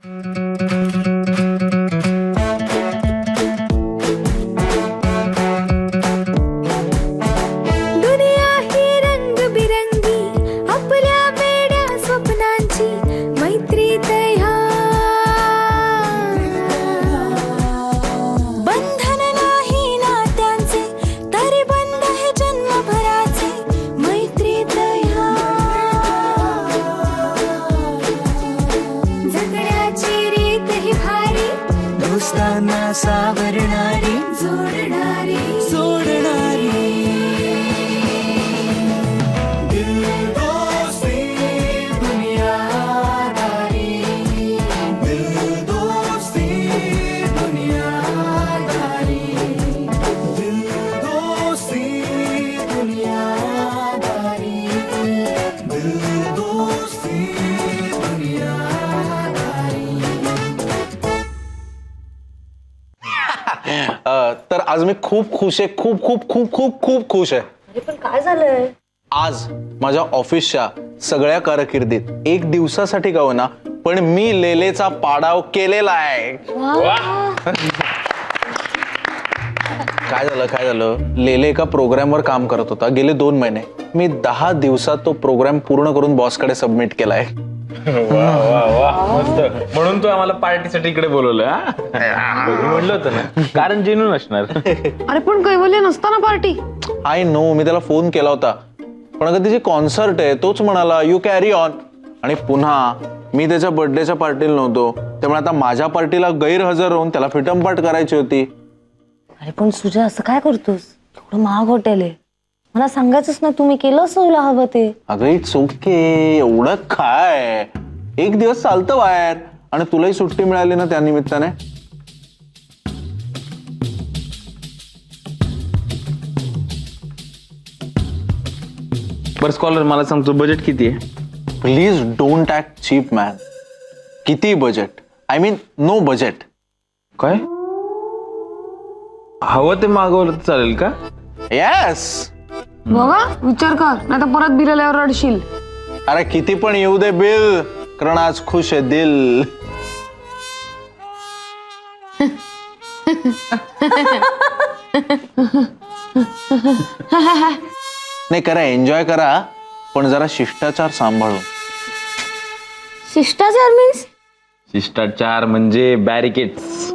दुनिया ही रंगबिरंगी आपल्या वेड्या स्वप्नांची मैत्रीत ह्या बंधन नाही नात्यांचे तरी बंध हे जन्मभराचे मैत्रीत ह्या जगण्याची रीत ही भारी दोस्तांना सावरणारी जोडणारी तर आज मी खूप खुश आहे, खूप खूप खूप खूप खूप खुश आहे. अरे पण काय झालंय? आज माझ्या ऑफिसच्या सगळ्या कारकिर्दीत एक दिवसासाठी का होईना पण मी लेलेचा पाडाव केलेला आहे. काय झालं लेले एका प्रोग्रामवर काम करत होता गेले 2 महिने. मी 10 दिवसात तो प्रोग्राम पूर्ण करून बॉसकडे सबमिट केलाय. मस्त. म्हणून तू आम्हाला पार्टीसाठी इकडे बोलवलं. म्हणलं होतं ना, कारण जेन्युइन असणार. अरे पण कैवल्य नसताना पार्टी. आय नो, मी त्याला फोन केला होता पण अगं त्याची कॉन्सर्ट आहे. तोच म्हणाला यू कॅरी ऑन. आणि पुन्हा मी त्याच्या बर्थडेच्या पार्टीला नव्हतो, त्यामुळे आता माझ्या पार्टीला गैरहजर राहून त्याला फिटमपाट करायची होती. अरे पण सुजय असं काय करतोस? थोडं महाग हॉटेल आहे. मला सांगायचंच ना, तुम्ही केलं असं तुला हवं ते. अगं इट्स ओके, एवढं काय, एक दिवस चालतं बाहेर. आणि तुलाही सुट्टी मिळाली ना त्या निमित्ताने. बरं स्कॉलर, मला सांगतो बजेट किती आहे? Please don't act cheap man. किती budget? I mean no budget. काय हवं ते मागवलं तर चालेल का? येस. बघा विचार कर, नाही तर परत बिल आल्यावर रडशील. अरे किती पण येऊ दे बिल, कारण आज खुश आहे दिल. नाही करा, एन्जॉय करा, पण जरा शिष्टाचार सांभाळून. शिष्टाचार मीन्स? शिष्टाचार म्हणजे बॅरिकेड्स.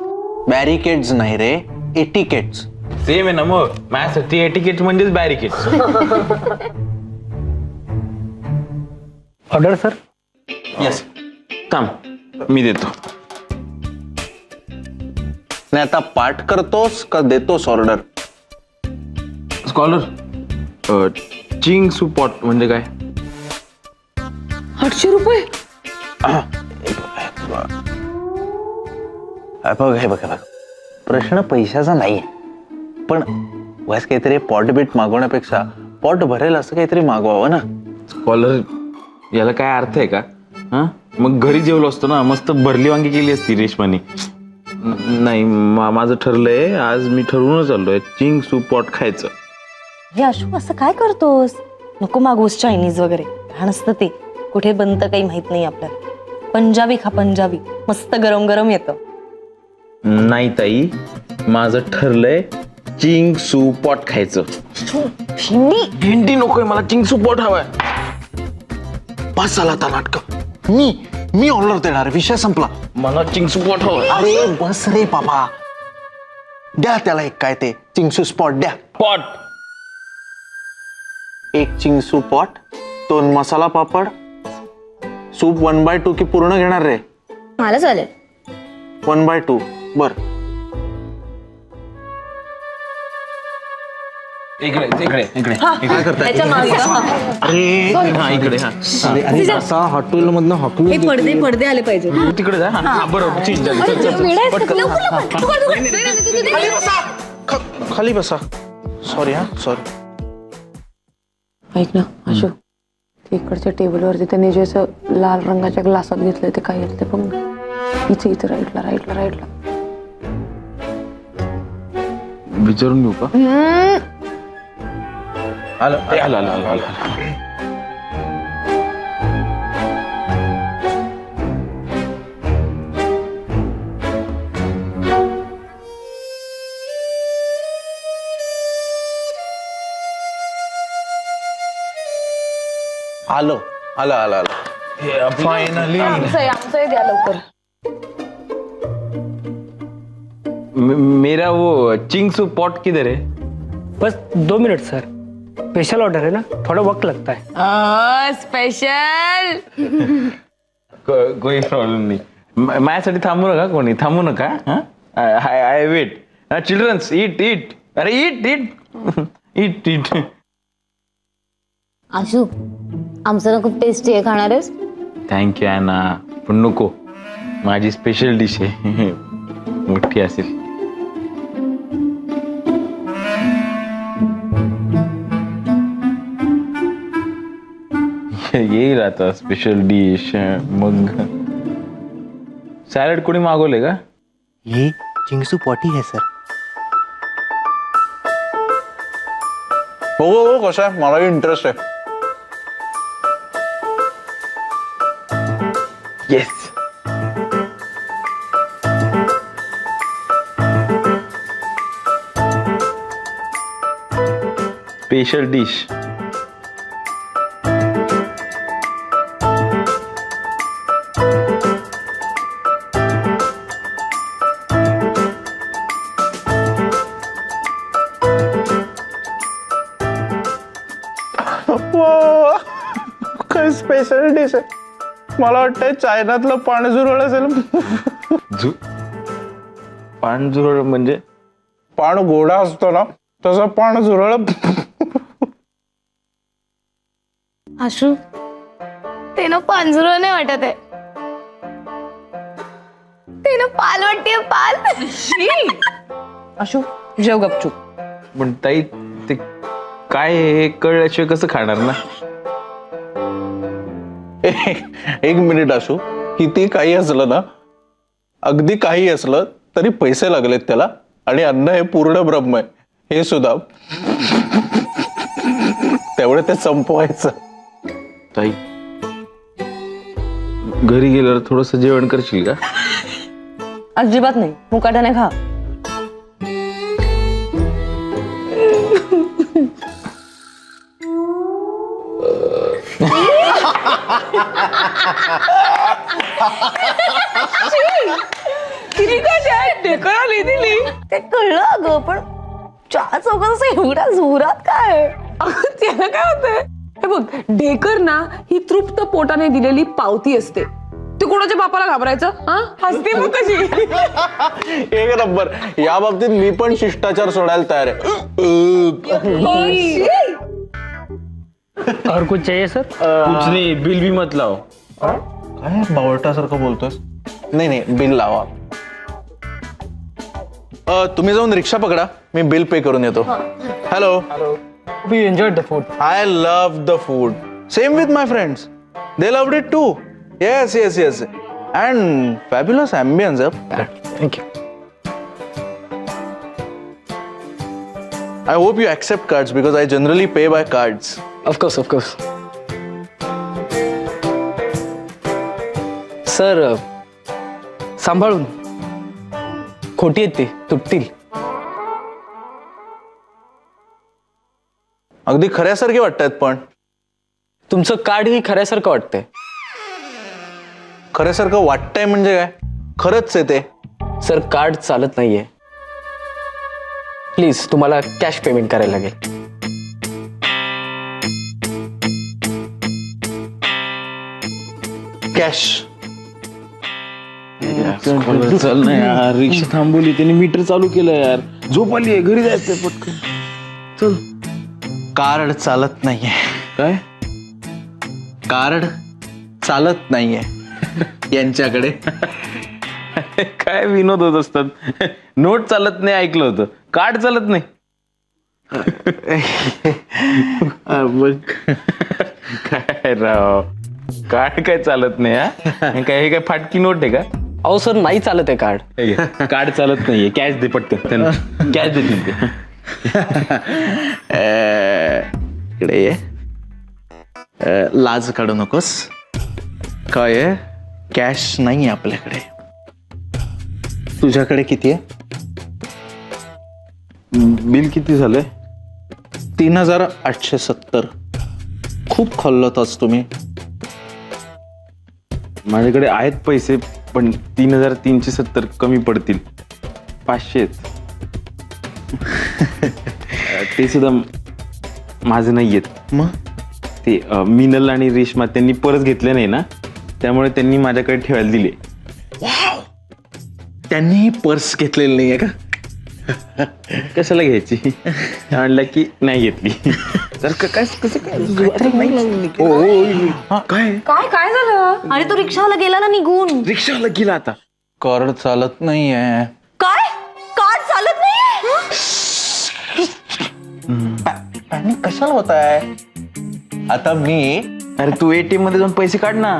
बॅरिकेड्स नाही रे, एटिकेट्स. सेम आहे ना मग. माझ्यासाठी एटिकेट म्हणजेच बॅरिकेड्स. Order sir. येस. थांब मी देतो. नाही आता पाठ करतोस का देतोस ऑर्डर? स्कॉलर, चिंग सुपॉट म्हणजे काय? 800 रुपये. हे बघ प्रश्न पैशाचा नाहीये, पण वाईस काहीतरी पॉट बीट मागवण्यापेक्षा पॉट भरेल असं काहीतरी मागवावं ना. स्कॉलर, याला काय अर्थ आहे का? हा, मग घरी जेवलो असतो ना, मस्त भरली वांगी केली असती रेशमानी. नाही, माझं ठरलंय, आज मी ठरवूनच आलोय चिंग सुपॉट खायचं. हे अशू असं काय करतोस? नको मागवूस चायनीज वगैरे, घाण असतं ते. कुठे बनतं काही माहित नाही आपल्याला. पंजाबी खा, पंजाबी. मस्त गरम गरम येतं. नाही ताई, माझं ठरलंय चिंग सुपॉट खायचं. हिंदी भेंडी नकोय मला, चिंग सुपॉट हवाय. बस झाला आता नाटक. मी ऑर्डर देणार, विषय संपला. मला चिंग सुपॉट हवाय. अरे बस रे बाबा, द्या त्याला एक काय ते चिंगसू स्पॉट द्या. पॉट. एक चिंगसू पॉट, 2 मसाला पापड, सूप 1/2 की पूर्ण घेणार रे? मला चालेल. 1/2. बर. इकडे काय करताय? अरे हा, इकडे. हा, असा हॉटेल मधनं हॉटेल पडदे आले पाहिजे. तिकडे जा. हा, बरोबर. चीज झाली. खाली बसा. सॉरी हा, सॉरी. ऐक ना अशोक, इकडच्या टेबलवरती त्यांनी जे असं लाल रंगाच्या ग्लासात घेतलंय ते काय घेतलंय बघ ना. इथे राईटला. विचारून घेऊ का? आलं. आलं आलं आलं आलं फायनली. आमचं द्या लवकर. मेरा वो चिंग सूप पॉट किधर है? बस 2 मिनट सर, स्पेशल ऑर्डर है ना, थोड़ा वक्त लगता है. स्पेशल. कोई प्रॉब्लेम नाही. माझ्यासाठी थांबू नका कोणी, थांबू नका. I wait. Children's eat eat. अरे eat eat eat eat. Ashu, आमचं ना खूप टेस्टी आहे, खाणार आहेस? थँक्यू अॅना, पण नको. माझी स्पेशल डिश आहे, मोठी असेल. येईल आता स्पेशल डिश. मग सॅलड कोणी मागवले का? ये चिंगसू पॉटी है सर. हो हो कसं आहे, मलाही इंटरेस्ट आहे. येस. Special dish. काय स्पेशल डिश आहे. मला वाटतंय चायनातलं पाणझुरळ असेल. पाणझुरळ म्हणजे? पाण गोडा असतो ना, तसं पाणझुरळ. आशू, ते ना पांजुरं नाही वाटत आहे, ते ना पाल वाटते, पाल. अशू जेव गपचूप. पण ताई ते काय हे कळल्याशिवाय कसं खाणार ना? एक मिनिट असू, किती काही असलं ना, अगदी काही असलं तरी पैसे लागलेत त्याला, आणि अन्न हे पूर्ण ब्रह्म आहे हे सुद्धा. तेवढं ते संपवायचं. ताई घरी गेल्यावर थोडस जेवण करशील का? अजिबात नाही, मुकाट्याने खा. किती काय ढेकळ आली दिली ते कळलं अगं, पण चहा चौकात असं एवढ्या जोरात काय? त्याला काय होतंय? हे बघ, ढेकर ना ही तृप्त पोटाने दिलेली पावती असते. तू कोणाच्या बापाला घाबरायचं? हा, हसते मग कशी. एक नंबर. या बाबतीत मी पण शिष्टाचार सोडायला तयार आहे. और कुछ चाहिए सर? कुछ नाही, बिल भी मत लाव. काय बावटासारखं बोलतोस? नाही नाही, बिल लावा. तुम्ही जाऊन रिक्षा पकडा, मी बिल पे करून येतो. Hello. We enjoyed the food. I love the food. Same with my friends. They loved it too. Yes, yes, yes. And fabulous ambience. Thank you. I hope you accept cards because I generally pay by cards. Of course, of course. Sir, सांभाळून. खोटी आहेत ती, तुटतील. अगदी खऱ्यासारखे वाटतात, पण तुमचं card ही खऱ्यासारखं वाटतंय. खऱ्यासारखं वाटतंय म्हणजे काय? खरंच आहे ते. सर, कार्ड चालत नाहीये. प्लीज तुम्हाला कॅश पेमेंट करायला लागेल. कॅश. चल ना यार, रिक्षा थांबवली, त्याने मीटर चालू केलं यार. झोप आली आहे, घरी जायचंय पटकन. चल. कार्ड चालत नाहीये. काय? कार्ड चालत नाहीये यांच्याकडे. काय विनोद होत असतात. नोट चालत नाही ऐकलं होतं, कार्ड चालत नाही. मग काय राव, कार्ड काय चालत नाही? हा काय, हे काय फाटकी नोट आहे का? अहो सर, नाही चालत आहे कार्ड. कार्ड चालत नाहीये, कॅश दे पटकन. कॅश देतील ते. इकडे ये. लाज काढू नकोस. काय आहे, कॅश नाही आपल्याकडे. तुझ्याकडे किती आहे? बिल किती झालंय? 3870. खूप खाल्लात आज तुम्ही. माझ्याकडे आहेत पैसे, पण 3,370 कमी पडतील. 500 ते सुद्धा माझे नाही आहेत. मग ते मिनल आणि रेश्मा त्यांनी परत घेतले नाही ना, त्यामुळे त्यांनी माझ्याकडे ठेवायला दिले. त्यांनीही पर्स घेतलेली नाहीये का? कशाला घ्यायची म्हणलं की नाही घेतली. तर काय कसं काय काय काय झालं? आणि तो रिक्षावाला गेला ना निघून. रिक्षाला गेला आता. कार चालत नाहीये. काय कार चालत नाहीये? पॅनिक कशाला होत आहे? आता मी अरे तू ATM मध्ये जाऊन पैसे काढ ना.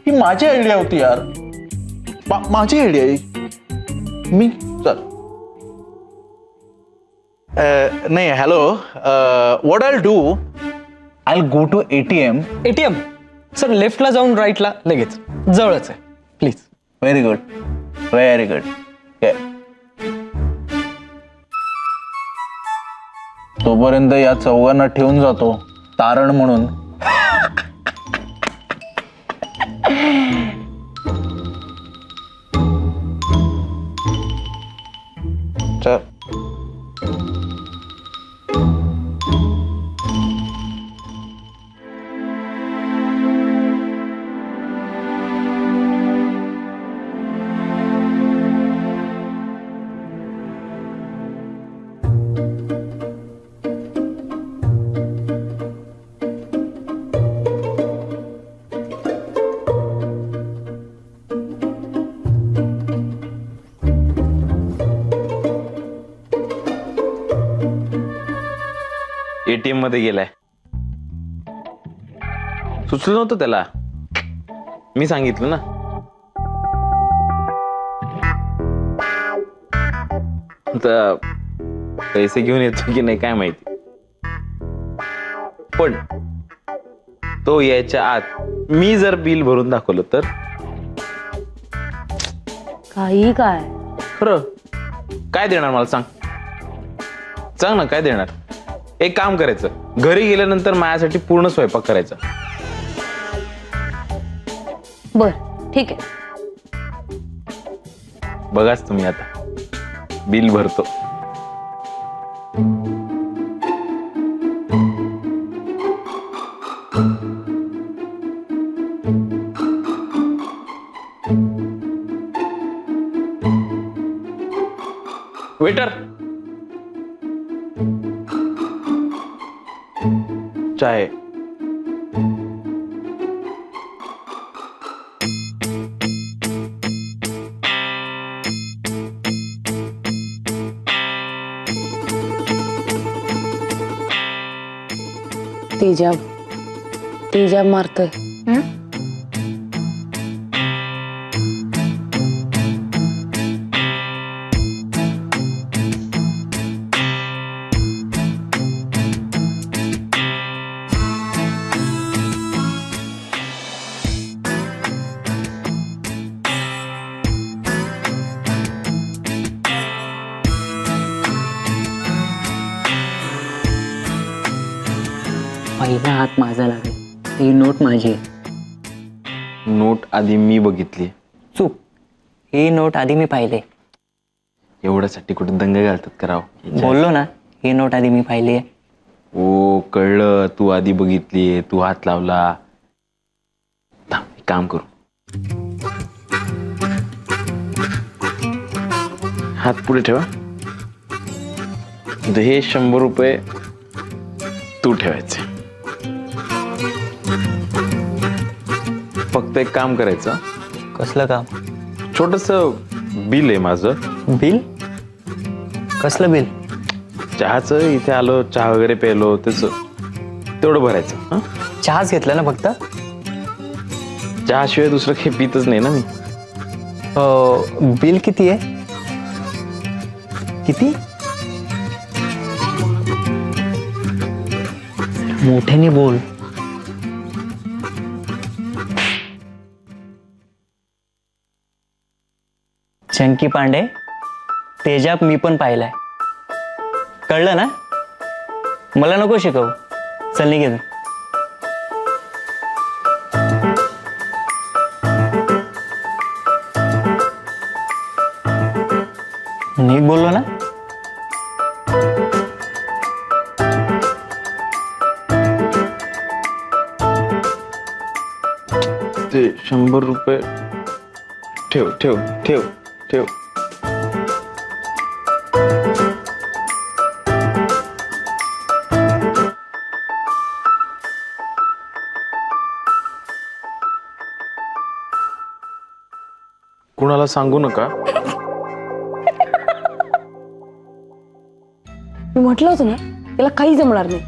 ही माझी आयडिया होती यार. माझी आयडिया मी चल नाही. Hello, what I do, I go to ATM. ATM sir लेफ्टला जाऊन राईटला लगेच जवळच आहे please. Very good, very good. तोपर्यंत या चौघांना ठेवून जातो तारण म्हणून. चल. ATM मध्ये गेलाय. सुचलं नव्हतं त्याला, मी सांगितलं ना. आता पैसे घेऊन येतो की नाही काय माहिती, पण तो यायच्या आत मी जर बिल भरून दाखवलं तर. काही काय खरं काय देणार मला सांग ना, काय देणार? एक काम करायचं, घरी गेल्यानंतर माझ्यासाठी पूर्ण स्वयंपाक करायचा. बर ठीक आहे. बघाच तुम्ही आता बिल भरतो. वेटर, चाय. तेजाब मारतोय. पहिला हात माझा लागेल. ही नोट माझी आहे. नोट आधी मी बघितली. चूक. ही नोट आधी मी पाहिले. एवढ्यासाठी कुठे दंग घालतात करावं. बोललो ना, ही नोट आधी मी पाहिली आहे. ओ कळलं, तू आधी बघितली, तू हात लावला. थांब, एक काम करू, हात पुढे ठेवा. हे 100 रुपये तू ठेवायचे. फक्त एक काम करायचं. कसलं काम? छोटस बिल आहे माझं. बिल? कसलं बिल? चहाचं. इथे आलो, चहा वगैरे प्यायलो, त्याच तेवढं भरायचं. हा, चहाच घेतला ना फक्त? चहाशिवाय दुसरं काही पितच नाही ना मी. बिल किती आहे? किती? मोठ्याने बोल. चंकी पांडे, तेजाब मी पण पाहिलाय. कळलं ना? मला नको शिकवू. चल निघे मी. नीट बोललो ना. ते 100 रुपये ठेव ठेव ठेव ठेव. कुणाला सांगू नका. मी म्हटलं होतं ना याला काही जमणार नाही.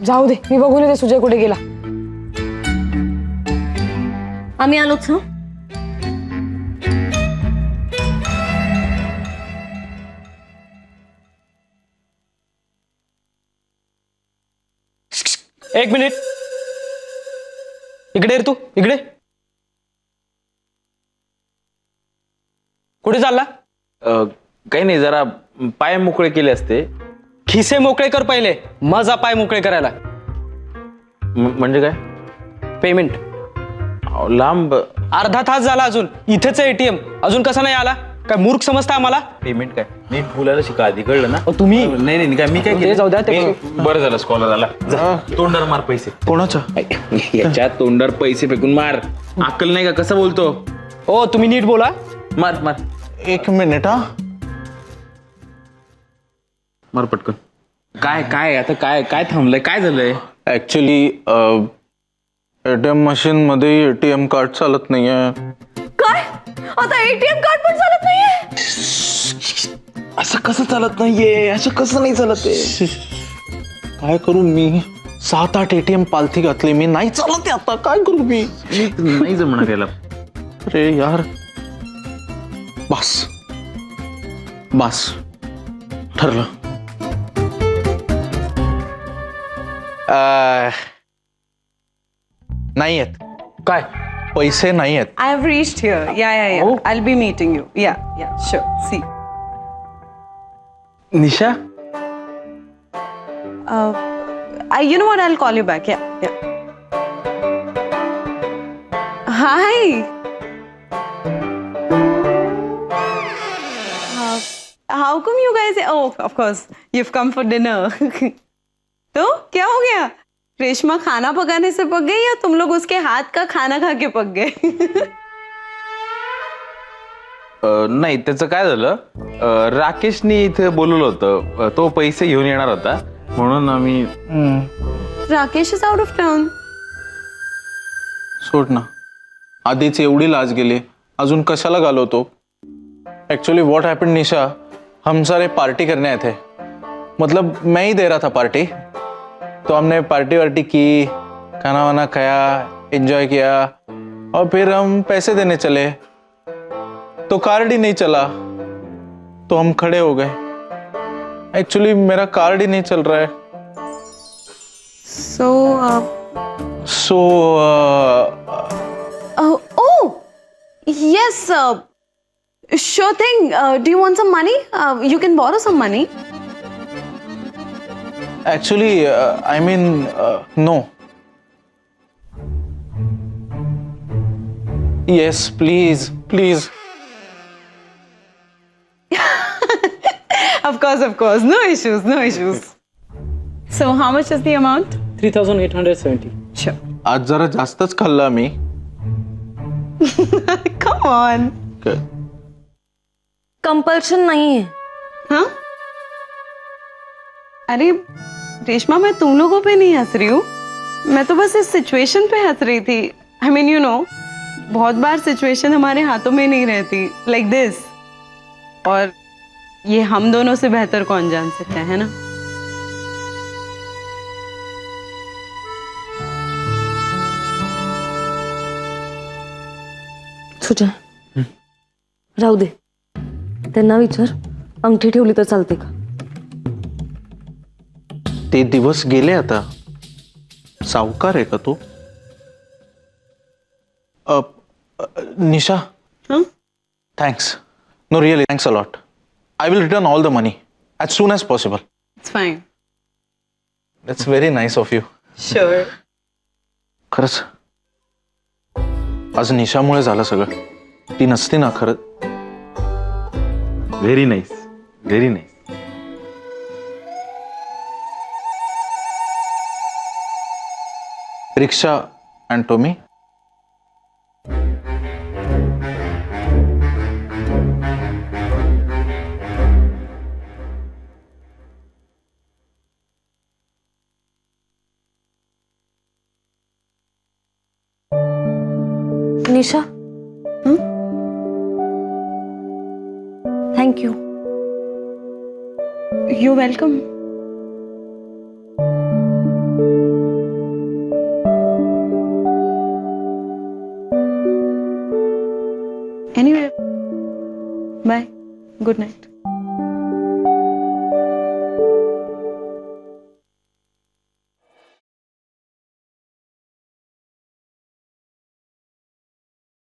जाऊ दे, मी बघून येते सुजय कुठे गेला. आम्ही आलोच. एक मिनिट. इकडे रे तू. इकडे कुठे चालला? काही नाही, जरा पाय मोकळे केले असते. खिसे मोकळे कर पहिले, मजा पाय मोकळे करायला. म्हणजे काय? पेमेंट अहो, लांब. अर्धा तास झाला अजून. इथेच आहे ATM. अजून कसा नाही आला? काय मूर्ख समजता आम्हाला? पेमेंट काय? नीट बोलायला शिका आधी, कळलं ना? तुम्ही नाही नाही काय मी काय ते केलं? जाऊ द्या, ते बरं झालं स्कॉलर आला. जा, तोंडावर मार पैसे. कोणाच्या? याच्या तोंडावर पैसे फेकून मार. अक्कल नाही का? कसं बोलतो? ओ तुम्ही नीट बोला. मार मार 1 मिनिट हा. मार पटकन. काय काय आता काय काय थांबलंय? काय झालंय? ऍक्च्युली ATM मशीन मध्ये ATM कार्ड चालत नाहीये. काय? आता ATM कार्ड पण चालत नाहीये? असं कसं चालत नाहीये? असं कसं नाही चालत आहे? काय करू मी? 7-8 ATM पालथी घातली मी, नाही चालत आहे आता. काय करू मी? नाही जमणार याला. अरे यार, बस बस ठरलं. नाही आहेत. काय? पैसे नाही आहेत. I have reached here. Yeah. Oh. I'll be meeting you. Yeah, sure. See. Nisha, You know what? I'll call you back. Yeah. Hi. How come you guys? Oh, of course. You've come for dinner. तो क्या हो गया? रेशमा खाना पकाने से पक गई या तुम लोग उसके हाथ का खाना खा के पक गए? नाही त्याचं काय झालं, राकेशनी इथे बोलवलं होतं. तो पैसे घेऊन येणार होता म्हणून आम्ही. Rakesh is out of town. सोड ना, आधीच एवढी लाज गेली, अजून कशाला घालवतो. एक्चुअली व्हाट हैपेंड निशा, हम सारे पार्टी करने आए थे. मतलब मैं ही दे रहा था पार्टी. तो हमने पार्टी वार्टी की, खाना वाना खाया, एंजॉय किया, और फिर हम पैसे देने चले तो कार्ड ही नहीं चला. तो हम खड़े हो गए. एक्चुअली मेरा कार्ड ही नहीं चल रहा है. So, oh, yes, sure thing. Do you want some money? You can borrow some money. Actually, I mean, no. Yes, please, please. Of course. No issues. So, how much is the amount? 3,870. Sure. आज जरा जास्तच खाल्ला मी. Come on. Compulsion नाहीये. हाँ? अरे रेशमा, मैं तुम लोगों पे नहीं हंस रही हूँ. मैं तो बस इस सिचुएशन पे हंस रही थी. I mean, you know, बहुत बार सिचुएशन हमारे हाथों में नहीं रहती like this. और ये हम दोनों से बेहतर कौन जान सकता है ना? सुजय, राहू दे. त्यांना विचार, अंगठी ठेवली तर चालते का? ते दिवस गेले आता. सावकार आहे का तू? Nisha, Huh? Thanks. No really thanks a lot. I will return all the money as soon as possible. It's fine. It's very nice of you. Sure. खरंच आज निशामुळे झालं सगळं. ती नसती ना खरं. Very nice, very nice. रिक्षा and Tommy. Nisha thank you. You're welcome. Anyway, bye. Good night.